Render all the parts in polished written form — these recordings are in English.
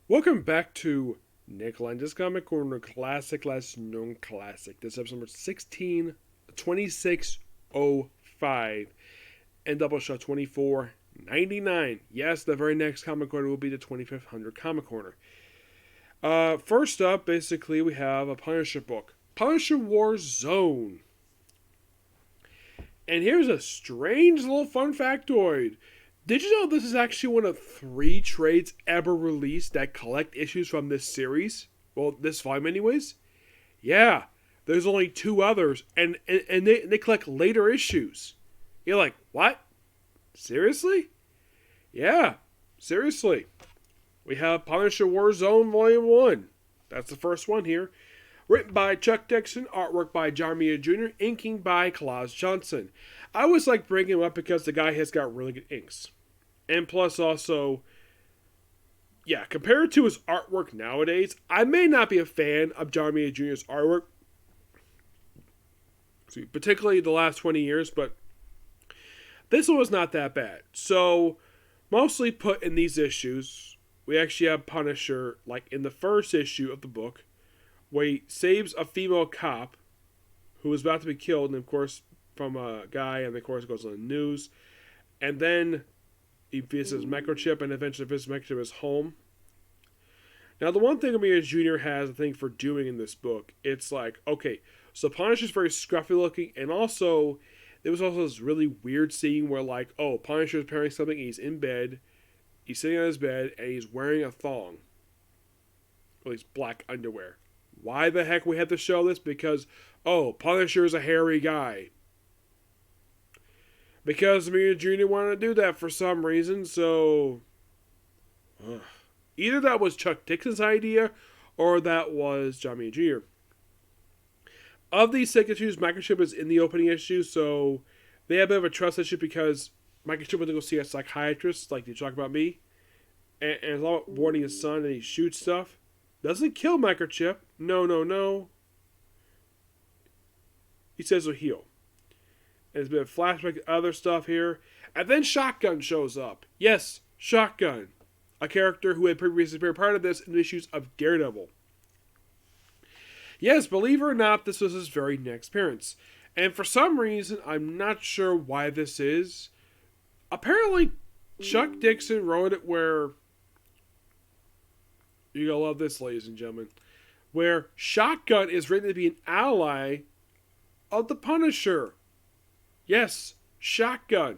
Welcome back to Nick Lenz's Comic Corner Classic Less Known Classic. This is episode number 16, 2605, and Doubleshot 2499. Yes, the very next Comic Corner will be the 2500 Comic Corner. First up, basically, we have a Punisher book, Punisher War Zone. And here's a strange little fun factoid. Did you know this is actually one of 3 trades ever released that collect issues from this series? Well, this volume anyways. Yeah, there's only 2 others, and they collect later issues. You're like, what? Seriously? Yeah, seriously. We have Punisher Warzone Volume 1. That's the first one here. Written by Chuck Dixon, artwork by John Romita Jr., inking by Klaus Johnson. I always like bringing him up because the guy has got really good inks. And plus also, yeah, compared to his artwork nowadays, I may not be a fan of John Romita Jr.'s artwork, particularly the last 20 years, but this one was not that bad. So, mostly put in these issues, we actually have Punisher, like in the first issue of the book, where he saves a female cop who was about to be killed, and of course, from a guy, and of course, it goes on the news. And then he visits microchip, and eventually visits microchip his home. Now, the one thing Romita Jr. has, I think, for doing in this book, it's like, okay, so Punisher's very scruffy looking, and also, there was also this really weird scene where, like, oh, Punisher's preparing something, he's in bed, he's sitting on his bed, and he's wearing a thong. Well, he's black underwear. Why the heck we had to show this? Because, oh, Punisher's a hairy guy. Because Romita Jr. wanted to do that for some reason, so... Either that was Chuck Dixon's idea, or that was John Romita Jr. Of these 6 issues, Microchip is in the opening issue, so they have a bit of a trust issue because Microchip went to go see a psychiatrist, like they talk about me, and it's all about warning his son, and he shoots stuff. Doesn't kill Microchip. No. He says he'll heal. And there's been a flashback to other stuff here. And then Shotgun shows up. Yes, Shotgun. A character who had previously been part of this in the issues of Daredevil. Yes, believe it or not, this was his very next appearance. And for some reason, I'm not sure why this is. Apparently, Chuck Dixon wrote it where... You're going to love this, ladies and gentlemen. Where Shotgun is written to be an ally of the Punisher. Yes, Shotgun.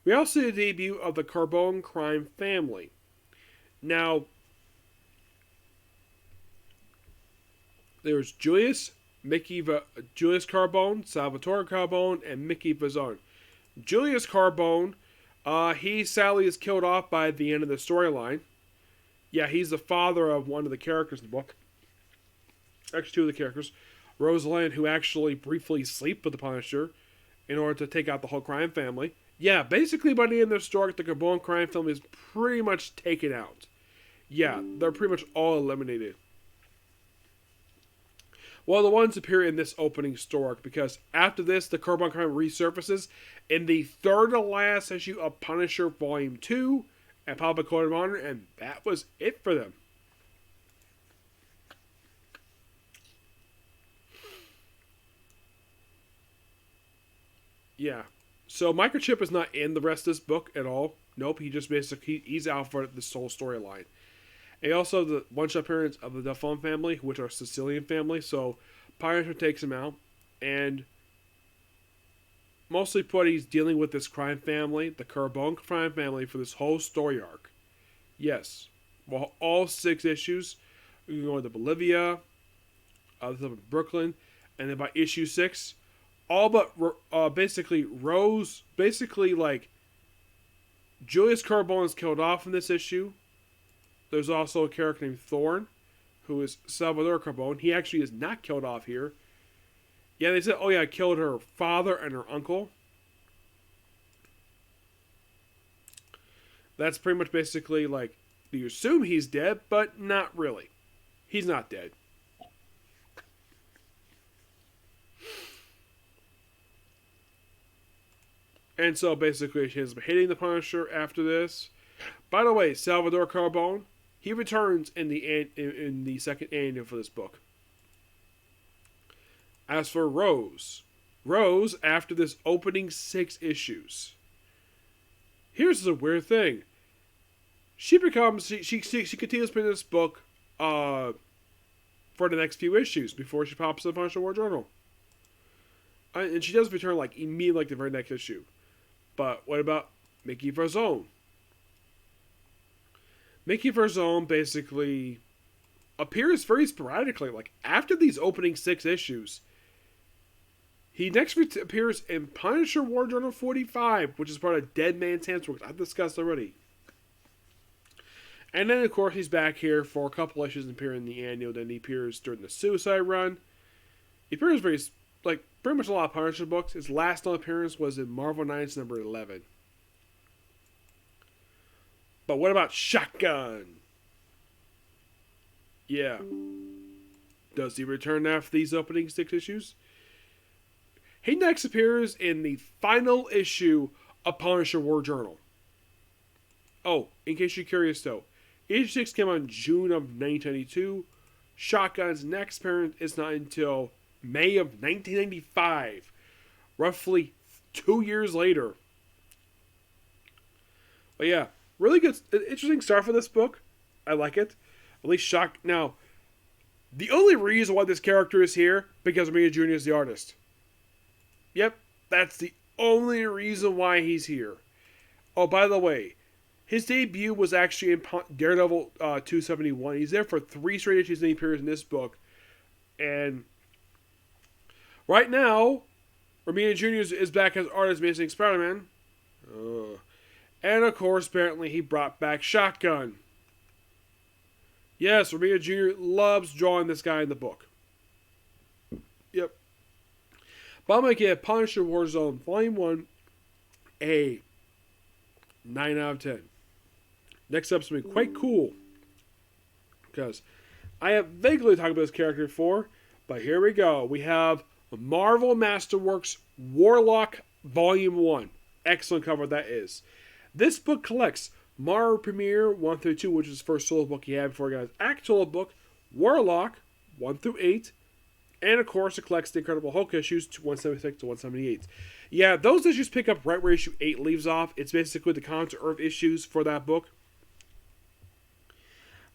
We also see the debut of the Carbone crime family. Now, there's Julius Carbone, Salvatore Carbone, and Mickey Vazone. Julius Carbone, he sadly is killed off by the end of the storyline. Yeah, he's the father of one of the characters in the book. Actually, 2 of the characters. Rosalind, who actually briefly sleep with the Punisher in order to take out the whole crime family. Yeah, basically by the end of the story, the Carbone crime family is pretty much taken out. Yeah, they're pretty much all eliminated. Well, the ones appear in this opening story because after this, the Carbone crime resurfaces in the third to last issue of Punisher Volume 2 and Public Court of Honor, and that was it for them. Yeah. So Microchip is not in the rest of this book at all. Nope, he just basically, he's out for this whole storyline. And also the one-shot appearance of the Duffon family, which are a Sicilian family, so Punisher takes him out, and mostly put, he's dealing with this crime family, the Carbone crime family, for this whole story arc. Yes. Well, all 6 issues, we can go into Bolivia, Brooklyn, and then by issue 6, all but basically Rose, basically like Julius Carbone is killed off in this issue. There's also a character named Thorn, who is Salvador Carbone. He actually is not killed off here. Yeah, they said, oh yeah, I killed her father and her uncle. That's pretty much basically like, you assume he's dead, but not really. He's not dead. And so basically, he has been hitting the Punisher after this. By the way, Salvador Carbone, He returns in the second annual for this book. As for Rose, after this opening 6 issues, here's the weird thing. She continues in this book for the next few issues before she pops in the Punisher War Journal. And she does return like immediately, like the very next issue. But what about Mickey Verzone? Mickey Verzone basically appears very sporadically. Like after these opening 6 issues, he next appears in Punisher War Journal 45, which is part of Dead Man's Masterworks. I've discussed already. And then, of course, he's back here for a couple issues and appearing in the annual. Then he appears during the Suicide Run. He appears pretty much a lot of Punisher books. His last known appearance was in Marvel Knights number 11. But what about Shotgun? Yeah. Does he return after these opening 6 issues? He next appears in the final issue of Punisher War Journal. Oh, in case you're curious though, issue 6 came out in June of 1992. Shotgun's next appearance is not until May of 1995. Roughly 2 years later. But yeah, really good, interesting start for this book. I like it. At least Now, the only reason why this character is here, because Romita Jr. is the artist. Yep, that's the only reason why he's here. Oh, by the way, his debut was actually in Daredevil 271. He's there for 3 straight issues and he appears in this book. And right now, Romita Jr. is back as artist Amazing Spider-Man. And of course, apparently he brought back Shotgun. Yes, Romita Jr. loves drawing this guy in the book. Yep. But I'm going to give Punisher Warzone Volume 1 a 9 out of 10. Next up's going to be quite cool. Because I have vaguely talked about this character before. But here we go. We have Marvel Masterworks Warlock Volume 1. Excellent cover that is. This book collects Marvel Premiere 1 through 2, which is the first solo book he had before he got his actual book. Warlock 1 through 8. And, of course, it collects the Incredible Hulk issues 176 to 178. Yeah, those issues pick up right where issue 8 leaves off. It's basically the Counter Earth issues for that book.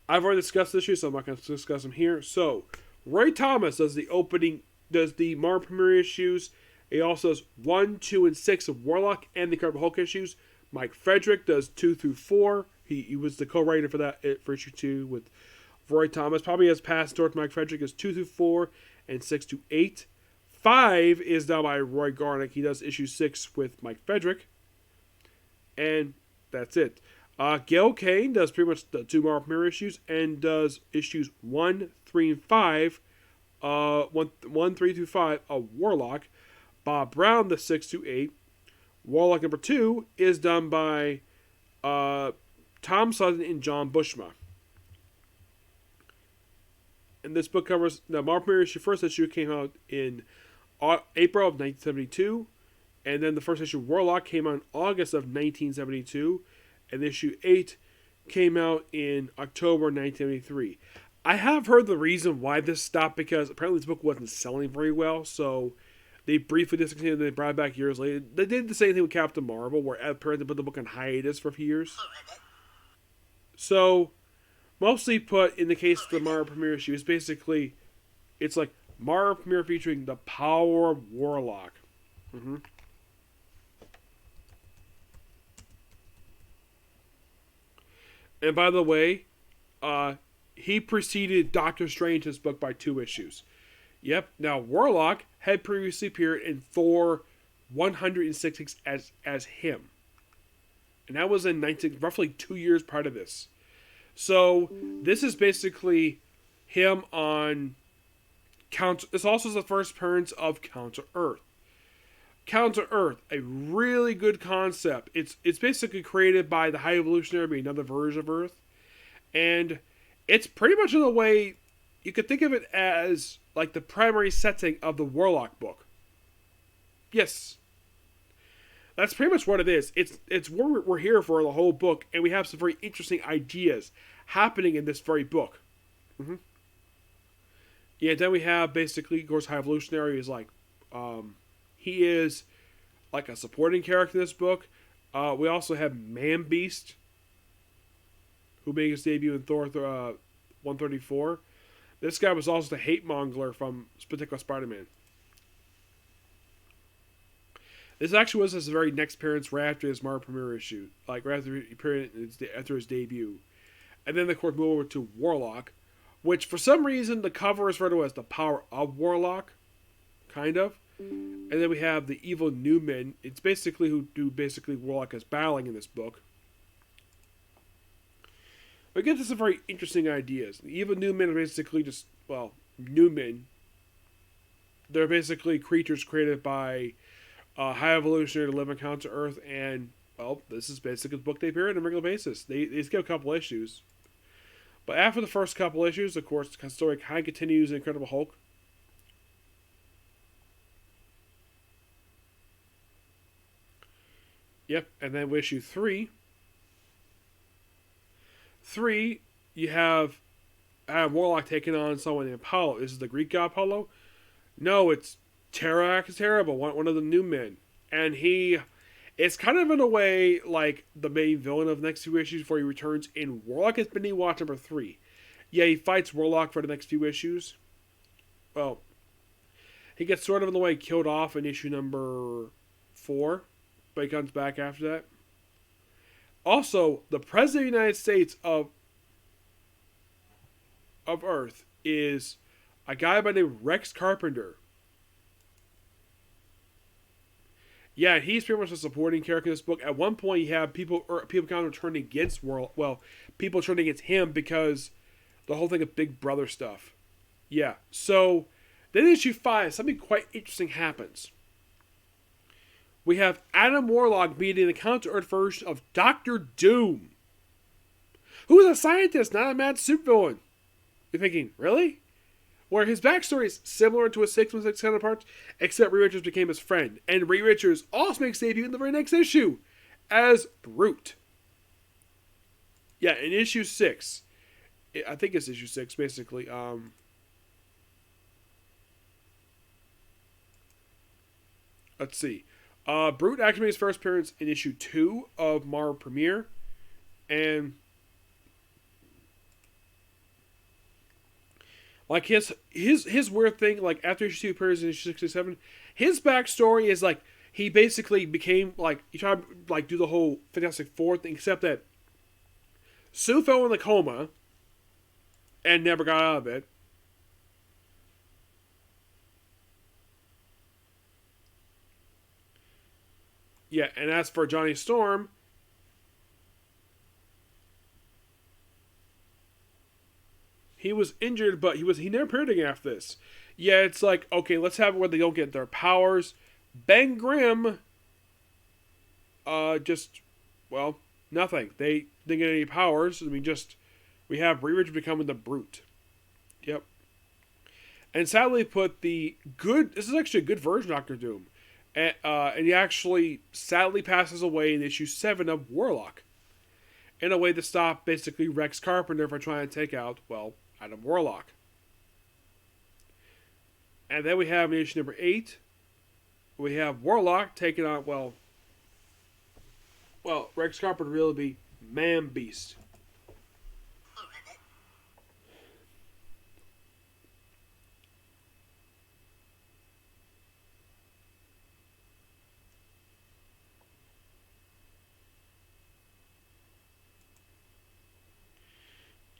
I've already discussed this issue, so I'm not going to discuss them here. So, Roy Thomas does the Marvel Premiere issues. He also does 1, 2, and 6 of Warlock and the Incredible Hulk issues. Mike Frederick does 2 through 4. He was the co-writer for that for issue 2 with Roy Thomas. Probably has passed door to Mike Frederick is 2 through 4. And 6 to 8. 5 is done by Roy Garnick. He does issue 6 with Mike Frederick. And that's it. Gail Kane does pretty much the 2 Marvel Premiere issues and does issues 1, 3, and 5. 1, 3 through 5 of Warlock. Bob Brown, the 6 to 8. Warlock number 2 is done by Tom Sutton and John Bushma. And this book covers the Marvel Premiere issue. First issue came out in April of 1972. And then the first issue of Warlock came out in August of 1972. And issue 8 came out in October 1973. I have heard the reason why this stopped because apparently this book wasn't selling very well. So they briefly discontinued and they brought it back years later. They did the same thing with Captain Marvel, where apparently they put the book on hiatus for a few years. So, mostly put, in the case of the Marvel Premiere issue, is basically, it's like Marvel Premiere featuring the power of Warlock. And by the way, he preceded Doctor Strange's book by 2 issues. Yep, now Warlock had previously appeared in Thor 166 as him. And that was in roughly 2 years prior to this. So, this is basically him on This also is the first appearance of Counter Earth. Counter Earth, a really good concept. It's basically created by the High Evolutionary, another version of Earth. And it's pretty much in a way, you could think of it as like the primary setting of the Warlock book. Yes. That's pretty much what it is. It's what we're here for the whole book, and we have some very interesting ideas. happening in this very book. Mm-hmm. Yeah, then we have basically, of course, High Evolutionary is like, he is like a supporting character in this book. We also have Man Beast, who made his debut in Thor 134. This guy was also the hate monger from particular Spider-Man. This actually was his very next appearance right after his Marvel premiere issue, like right after his debut. And then, of course, move over to Warlock, which for some reason the cover is referred to as the Power of Warlock, kind of. And then we have the Evil Newmen. It's basically who do basically Warlock as battling in this book. We get to some very interesting ideas. The Evil Newmen are basically just, well, Newmen. They're basically creatures created by High Evolutionary to live on Counter Earth, and, well, this is basically the book they appear in on a regular basis. They skip a couple issues. But after the first couple issues, of course, the story kind of continues in Incredible Hulk. Yep, and then with issue 3. 3, you have Warlock taking on someone named Apollo. Is it the Greek god Apollo? No, it's Tarak is Terrible, one of the new men. And it's kind of in a way like the main villain of the next few issues before he returns in Warlock is Benny Watch number 3. Yeah, he fights Warlock for the next few issues. Well, he gets sort of in the way killed off in issue number 4, but he comes back after that. Also, the President of the United States of Earth is a guy by the name of Rex Carpenter. Yeah, he's pretty much a supporting character in this book. At one point, you have people kind of turning against people turning against him because the whole thing of Big Brother stuff. Yeah, so then in issue 5, something quite interesting happens. We have Adam Warlock meeting the Counter-Earth version of Doctor Doom, who is a scientist, not a mad supervillain. You're thinking, really? Where his backstory is similar to his 616 counterparts, except Reed Richards became his friend. And Reed Richards also makes debut in the very next issue as Brute. Yeah, in issue 6. I think it's issue 6, basically. Let's see. Brute actually made his first appearance in issue 2 of Marvel Premiere. And like his weird thing, like after issue 2 appears in issue 67, his backstory is like he basically became like he tried to like do the whole Fantastic Four thing, except that Sue fell in the coma and never got out of it. Yeah, and as for Johnny Storm, he was injured, but he never appeared again after this. Yeah, it's like, okay, let's have it where they don't get their powers. Ben Grimm, nothing. They didn't get any powers. I mean, we have Reed Richards becoming the Brute. Yep. And sadly put this is actually a good version of Doctor Doom. And he actually sadly passes away in issue 7 of Warlock. In a way to stop basically Rex Carpenter from trying to take out, Adam Warlock. And then we have in issue number 8, we have Warlock taking on, Rex Carpenter really be Man Beast.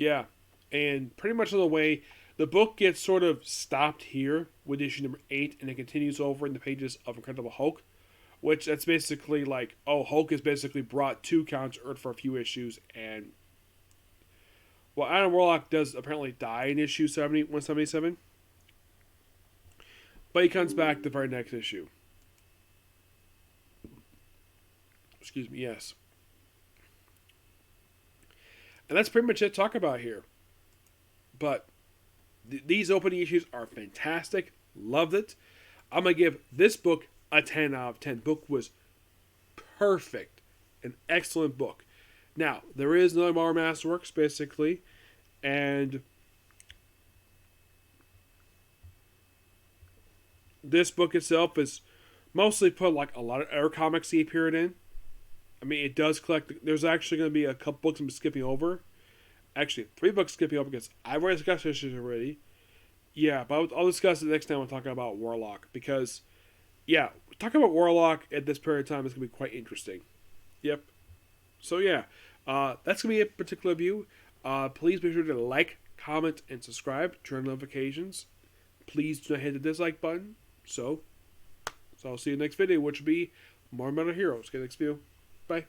Yeah, and pretty much in the way the book gets sort of stopped here with issue number 8, and it continues over in the pages of Incredible Hulk, which that's basically like, Hulk is basically brought to Counter-Earth for a few issues, and Adam Warlock does apparently die in issue 177, but he comes back the very next issue. Excuse me, yes. And that's pretty much it to talk about here. But these opening issues are fantastic. Loved it. I'm going to give this book a 10 out of 10. Book was perfect. An excellent book. Now, there is another Marvel Masterworks, basically, and this book itself is mostly put like a lot of other comics he appeared in. I mean, it does collect. There's actually going to be a couple books I'm skipping over. Actually, 3 books skipping over because I've already discussed this already. Yeah, but I'll discuss it next time when talking about Warlock. Because, yeah, talking about Warlock at this period of time is going to be quite interesting. Yep. So, yeah, that's going to be a particular view. Please make sure to like, comment, and subscribe. Turn on notifications. Please do not hit the dislike button. So I'll see you next video, which will be more Metal Heroes. Get next video. Bye.